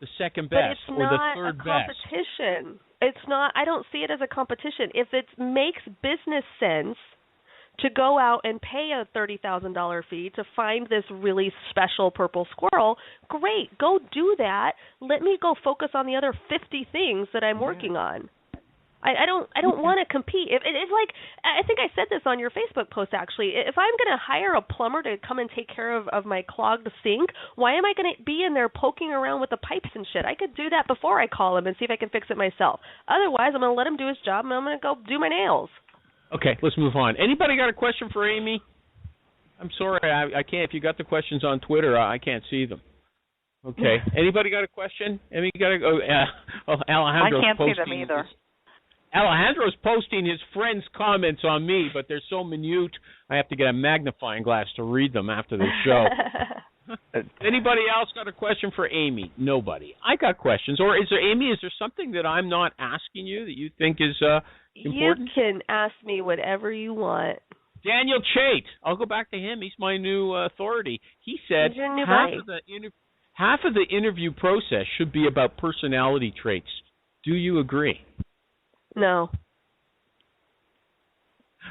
the second best or the third best. But it's not a competition. It's not. I don't see it as a competition. If it makes business sense to go out and pay a $30,000 fee to find this really special purple squirrel, great. Go do that. Let me go focus on the other 50 things that I'm working on. I don't want to compete. It's like, I think I said this on your Facebook post actually. If I'm going to hire a plumber to come and take care of my clogged sink, why am I going to be in there poking around with the pipes and shit? I could do that before I call him and see if I can fix it myself. Otherwise, I'm going to let him do his job and I'm going to go do my nails. Okay, let's move on. Anybody got a question for Amy? I'm sorry, I can't. If you got the questions on Twitter, I can't see them. Okay. Anybody got a question? Amy got to go. Alejandro's I can't see them either. Alejandro's posting his friends' comments on me, but they're so minute, I have to get a magnifying glass to read them after the show. Anybody else got a question for Amy? Nobody. I got questions. Or is there, Amy, is there something that I'm not asking you that you think is important? You can ask me whatever you want. Daniel Chait. I'll go back to him. He's my new authority. He said half of the interview process should be about personality traits. Do you agree? No.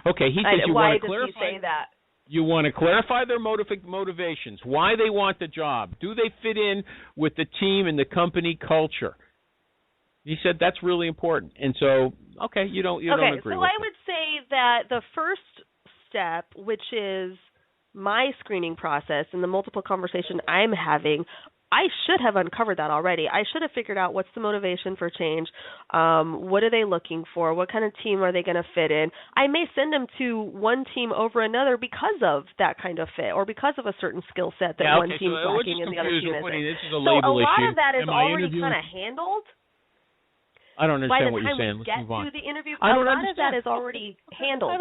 Okay, he says you want to clarify. Why does he say that? You want to clarify their motivations, why they want the job. Do they fit in with the team and the company culture? He said that's really important. And so, okay, you don't agree with it. Okay, so I would say that the first step, which is my screening process and the multiple conversation I'm having, I should have uncovered that already. I should have figured out what's the motivation for change, what are they looking for, what kind of team are they going to fit in. I may send them to one team over another because of that kind of fit or because of a certain skill set that one team's lacking and the other team isn't. So a lot of that is already kind of handled. I don't understand what you're saying. Let's move on. The interview, a lot of that is already handled.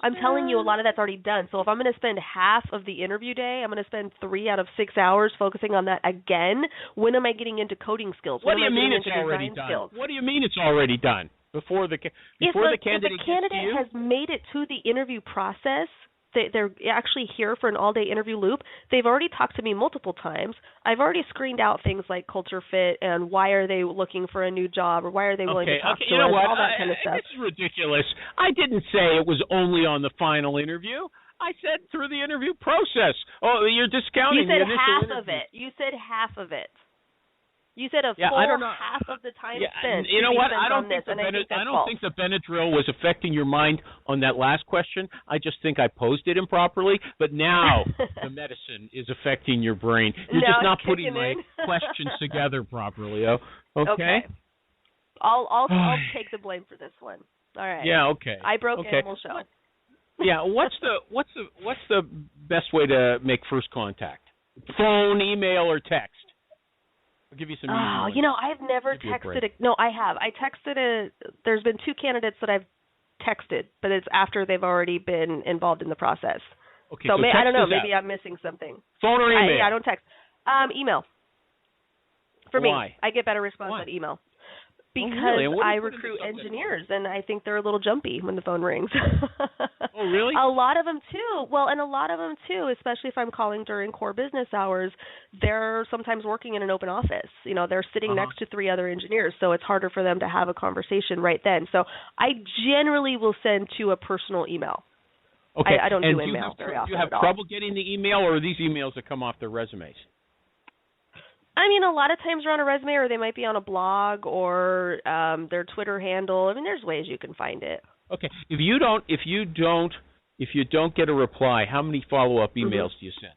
I'm telling you, a lot of that's already done. So if I'm going to spend half of the interview day, I'm going to spend 3 out of 6 hours focusing on that again. When am I getting into coding skills? What do you mean it's already done? What do you mean it's already done? Before the candidate has made it to the interview process, they're actually here for an all-day interview loop. They've already talked to me multiple times. I've already screened out things like culture fit and why are they looking for a new job or why are they willing to talk to us, all that kind of stuff. This is ridiculous. I didn't say it was only on the final interview. I said through the interview process. Oh, you're discounting the initial interview. You said half of it. You said half of it. You said a full half of the time spent. You know what? I don't think the Benadryl was affecting your mind on that last question. I just think I posed it improperly. But now the medicine is affecting your brain. You're just not putting my questions together properly. Okay? I'll take the blame for this one. All right. Yeah. Okay. I broke Animal Show. Yeah. What's the best way to make first contact? Phone, email, or text? I'll give you some. I've never texted. No, I have. I texted there's been 2 candidates that I've texted, but it's after they've already been involved in the process. Okay. So I don't know. Maybe I'm missing something. Phone or email? I don't text. Email. For Why? me, I get better response on email. Because I recruit engineers, and I think they're a little jumpy when the phone rings. Oh, really? A lot of them, too. Well, and a lot of them, too, especially if I'm calling during core business hours, they're sometimes working in an open office. They're sitting next to 3 other engineers, so it's harder for them to have a conversation right then. So I generally will send to a personal email. Okay. I don't and do email very often. Do you have trouble getting the email, or are these emails that come off their resumes? I mean, a lot of times they're on a resume, or they might be on a blog, or their Twitter handle. I mean, there's ways you can find it. Okay. If you don't get a reply, how many follow-up emails do you send?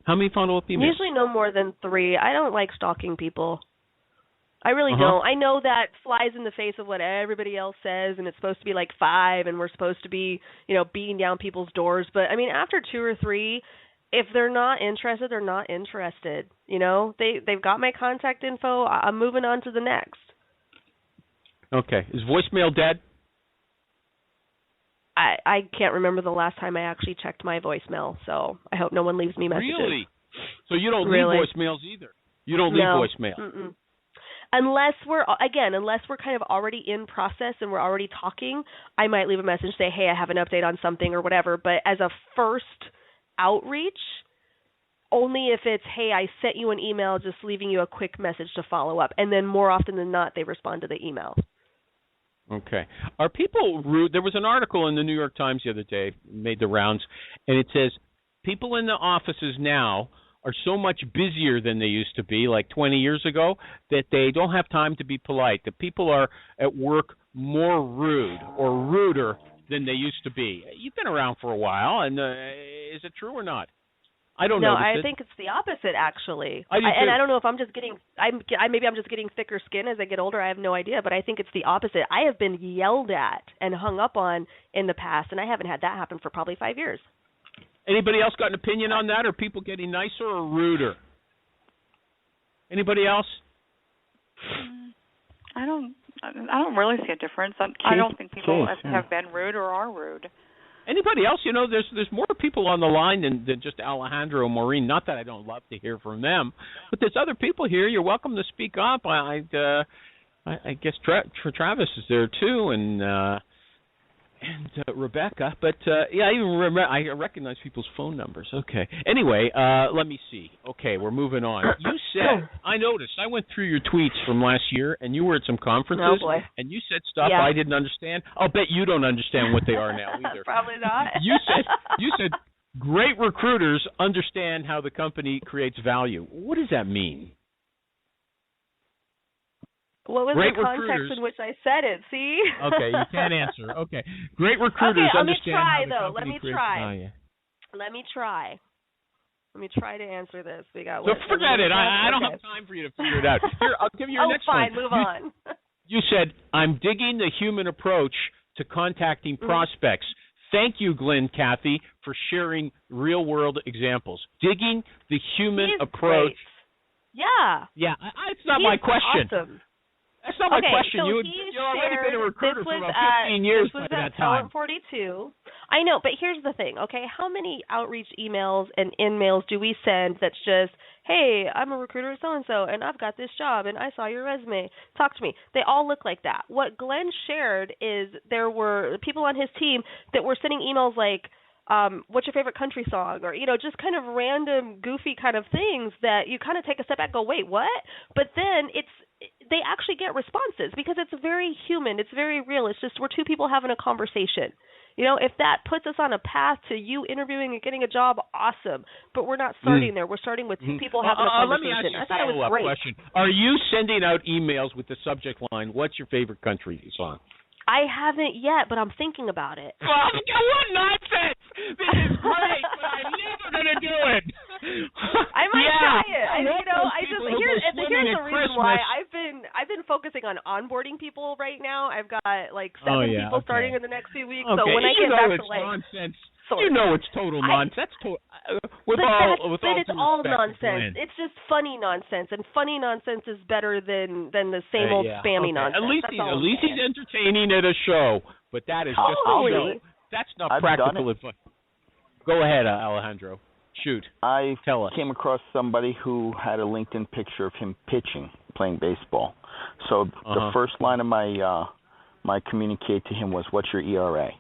How many follow-up emails? Usually no more than 3. I don't like stalking people. I really don't. I know that flies in the face of what everybody else says, and it's supposed to be like 5, and we're supposed to be, beating down people's doors. But, I mean, after 2 or 3, if they're not interested, they're not interested. They've got my contact info. I'm moving on to the next. Okay. Is voicemail dead? I can't remember the last time I actually checked my voicemail, so I hope no one leaves me messages. Really? So you don't leave voicemails either? You don't leave voicemail? Mm-mm. Unless we're kind of already in process and we're already talking, I might leave a message, say, hey, I have an update on something or whatever. But as a first outreach, only if it's, hey, I sent you an email just leaving you a quick message to follow up. And then more often than not, they respond to the email. Okay. Are people rude? There was an article in the New York Times the other day, made the rounds, and it says people in the offices now are so much busier than they used to be, like 20 years ago, that they don't have time to be polite. That people are at work more rude or ruder than they used to be. You've been around for a while, and is it true or not? I don't know. No, I think it's the opposite, actually. I don't know if I'm just getting maybe I'm just getting thicker skin as I get older. I have no idea, but I think it's the opposite. I have been yelled at and hung up on in the past, and I haven't had that happen for probably 5 years. Anybody else got an opinion on that? Are people getting nicer or ruder? Anybody else? I don't really see a difference. I don't think people have been rude or are rude. Anybody else? There's more people on the line than just Alejandro and Maureen. Not that I don't love to hear from them, but there's other people here. You're welcome to speak up. I guess Travis is there too, and Rebecca. But I even remember I recognize people's phone numbers. Okay. Anyway, let me see. Okay, we're moving on. You said I noticed. I went through your tweets from last year, and you were at some conferences, and you said stuff I didn't understand. I'll bet you don't understand what they are now either. Probably not. You said great recruiters understand how the company creates value. What does that mean? What was the context in which I said it? See? Okay, you can't answer. Okay. Great recruiters understand how the company creates value. Let me try to answer this. Forget it. I don't have time for you to figure it out. Here, I'll give you your next one. Fine, move on. You said, I'm digging the human approach to contacting prospects. Thank you, Glenn Cathy, for sharing real-world examples. Digging the human approach. Great. Yeah. Yeah, it's not my question. Awesome. That's not my question. So You've already been a recruiter for about 15 years by that time. 42. I know, but here's the thing, okay? How many outreach emails and in-mails do we send that's just, hey, I'm a recruiter so-and-so, and I've got this job, and I saw your resume. Talk to me. They all look like that. What Glenn shared is there were people on his team that were sending emails like, what's your favorite country song? Or, just kind of random, goofy kind of things that you kind of take a step back and go, wait, what? But then they actually get responses because it's very human. It's very real. It's just we're two people having a conversation. If that puts us on a path to you interviewing and getting a job, awesome. But we're not starting there. We're starting with two people having a conversation. Let me ask you a follow-up question. Are you sending out emails with the subject line, what's your favorite country song? I haven't yet, but I'm thinking about it. Well, what nonsense! This is great, but I'm never going to do it. I might try it. Here's the reason why I've been focusing on onboarding people right now. I've got 7 people starting in the next few weeks. Okay. So when I get back to nonsense. It's total nonsense. It's all nonsense. It's just funny nonsense, and funny nonsense is better than the same old spammy nonsense. At least he's entertaining at a show, but that is just a show. That's not practical advice. Go ahead, Alejandro. Shoot. I Tell us. came across somebody who had a LinkedIn picture of him pitching, playing baseball. So the first line of my communicate to him was, "What's your ERA?"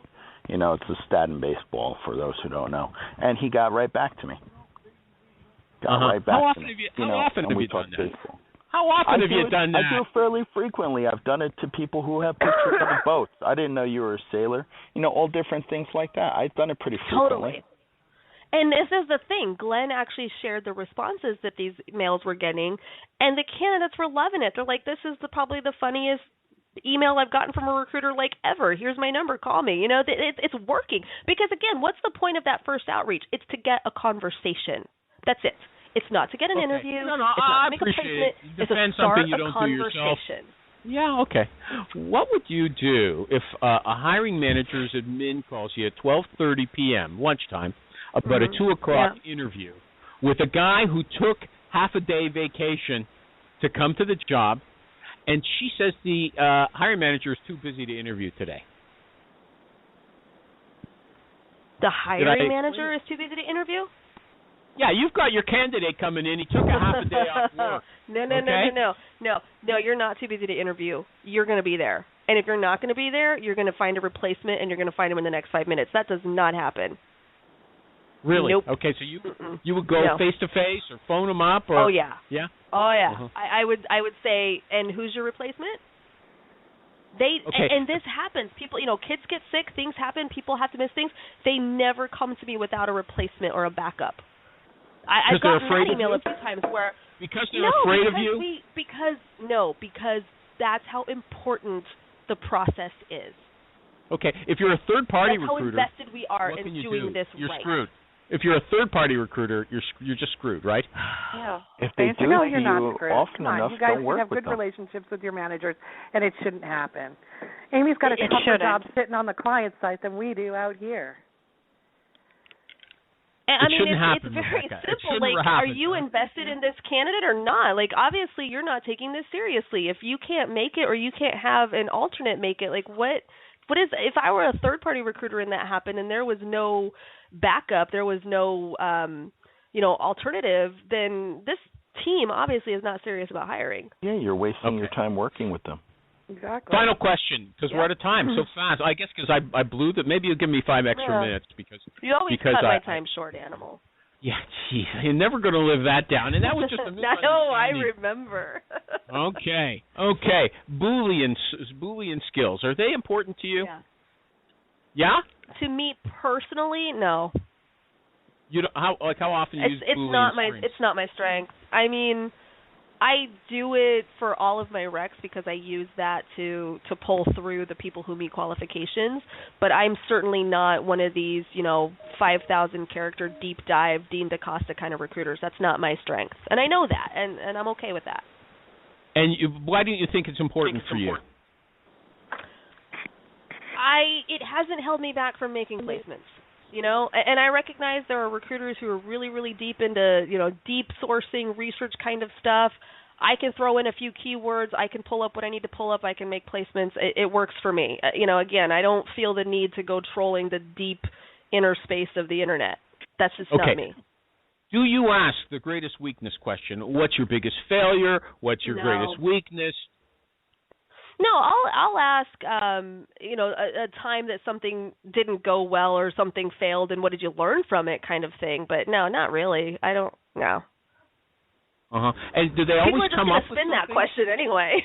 It's a stat in baseball for those who don't know. And he got right back to me. How often have you done that? How often have you done that? I do it fairly frequently. I've done it to people who have pictures of the boats. I didn't know you were a sailor. All different things like that. I've done it pretty frequently. Totally. And this is the thing. Glenn actually shared the responses that these males were getting, and the candidates were loving it. They're like, this is probably the funniest email I've gotten from a recruiter ever. Here's my number. Call me. It's working. Because, again, what's the point of that first outreach? It's to get a conversation. That's it. It's not to get an interview. No, it's not to make a placement. It's to start something you don't do yourself. Yeah, okay. What would you do if a hiring manager's admin calls you at 12:30 p.m., lunchtime, about a 2 o'clock interview with a guy who took half a day vacation to come to the job, and she says the hiring manager is too busy to interview today? The hiring manager is too busy to interview? Yeah, you've got your candidate coming in. He took a half a day off work. No, you're not too busy to interview. You're going to be there. And if you're not going to be there, you're going to find a replacement, and you're going to find him in the next 5 minutes. That does not happen. Really? Nope. Okay, so you would go face-to-face or phone them up? Or, oh, yeah. Yeah? Oh, yeah. Uh-huh. I would say, and who's your replacement? And this happens. People, kids get sick, things happen, people have to miss things. They never come to me without a replacement or a backup. I've gotten that email a few times where because they're afraid of you. Because that's how important the process is. Okay, if you're a third-party recruiter, how invested we are in doing this you're right. Screwed. If you're a third-party recruiter, you're just screwed, right? Yeah. If they do no, it you're to not you screwed. often enough, you guys don't work have with good them. relationships with your managers, and it shouldn't happen. Amy's got a tougher job sitting on the client side than we do out here. I mean, happen, it's very Rebecca. simple. Are you invested in this candidate or not? Obviously, you're not taking this seriously. If you can't make it or you can't have an alternate make it, what is? If I were a third-party recruiter and that happened and there was no backup, there was no, alternative, then this team obviously is not serious about hiring. Yeah, you're wasting your time working with them. Exactly. Final question, because we're out of time so fast. I guess because I blew that. Maybe you'll give me 5 extra minutes because you always cut my time short, Animal. Yeah, geez, you're never going to live that down. And that was just a misunderstanding. No, I remember. Okay. Boolean skills, are they important to you? Yeah? To me personally, no. You don't, how often you use Boolean? It's not my strength. I mean, I do it for all of my recs because I use that to pull through the people who meet qualifications, but I'm certainly not one of these, 5,000 character deep dive Dean DaCosta kind of recruiters. That's not my strength. And I know that, and I'm okay with that. And why do you think it's important for you? It hasn't held me back from making placements. And I recognize there are recruiters who are really, really deep into, deep sourcing, research kind of stuff. I can throw in a few keywords. I can pull up what I need to pull up. I can make placements. It works for me. Again, I don't feel the need to go trolling the deep inner space of the Internet. That's just not me. Do you ask the greatest weakness question? What's your biggest failure? What's your greatest weakness? No, I'll ask, a time that something didn't go well or something failed, and what did you learn from it, kind of thing. But no, not really. I don't. No. And do they always come up with spin that question anyway?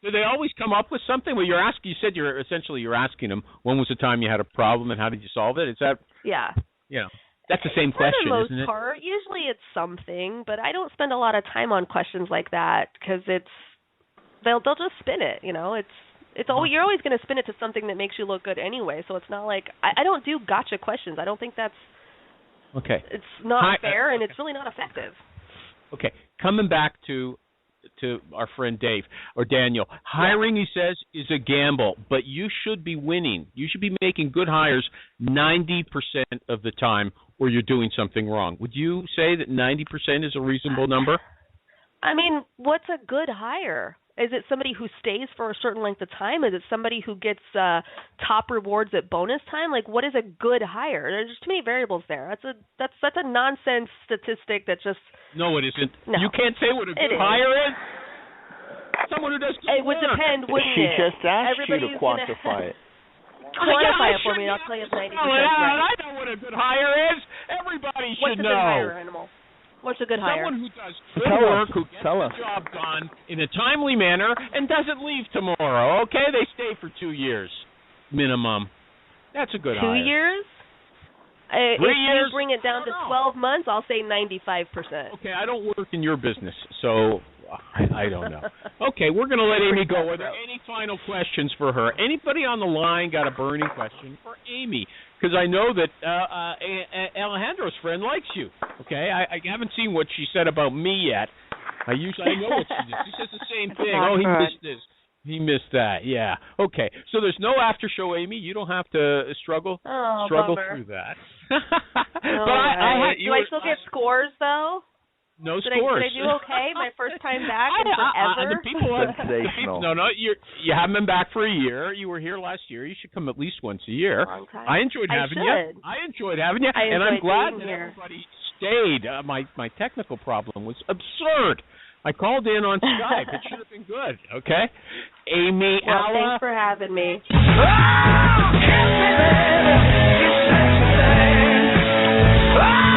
Do they always come up with something? Well, you're asking. You said you're asking them when was the time you had a problem and how did you solve it? Is that? Yeah. That's the same question, isn't it? For the most part, usually it's something, but I don't spend a lot of time on questions like that because they'll just spin it. It's always, you're always going to spin it to something that makes you look good anyway. So it's not like I don't do gotcha questions. I don't think that's It's not fair, and it's really not effective. Okay, coming back to our friend Dave or Daniel, hiring, he says, is a gamble, but you should be winning. You should be making good hires 90% of the time, or you're doing something wrong. Would you say that 90% is a reasonable number? I mean, what's a good hire? Is it somebody who stays for a certain length of time? Is it somebody who gets top rewards at bonus time? What is a good hire? There's just too many variables there. That's a nonsense statistic that just... No, it isn't. No. You can't say what a good hire is. Someone who does good work. It would depend, wouldn't it? She just asked you to quantify it. Quantify it for me, and I'll tell you if 90% right. I know what a good hire is. Everybody should know. What's a good hire, Animal? What's a good hire? Someone who does good work, who gets the job done in a timely manner, and doesn't leave tomorrow. Okay, they stay for 2 years minimum. That's a good hire. 2 years? 3 if years? you bring it down to 12 months, I'll say 95%. Okay, I don't work in your business, so I don't know. Okay, we're going to let Amy go. Are there any final questions for her? Anybody on the line got a burning question for Amy? Because I know that Alejandro's friend likes you. Okay, I haven't seen what she said about me yet. I know what she did. She says the same thing. Oh, he missed this. He missed that. Yeah. Okay. So there's no after show, Amy. You don't have to struggle through that. But do I still get scores though? No scores. Did I do okay? My first time back in forever? The people, no, you haven't been back for a year. You were here last year. You should come at least once a year. I enjoyed having you. And I'm glad that everybody stayed. My technical problem was absurd. I called in on Skype. It should have been good. Okay, Amy. Thanks for having me. Oh,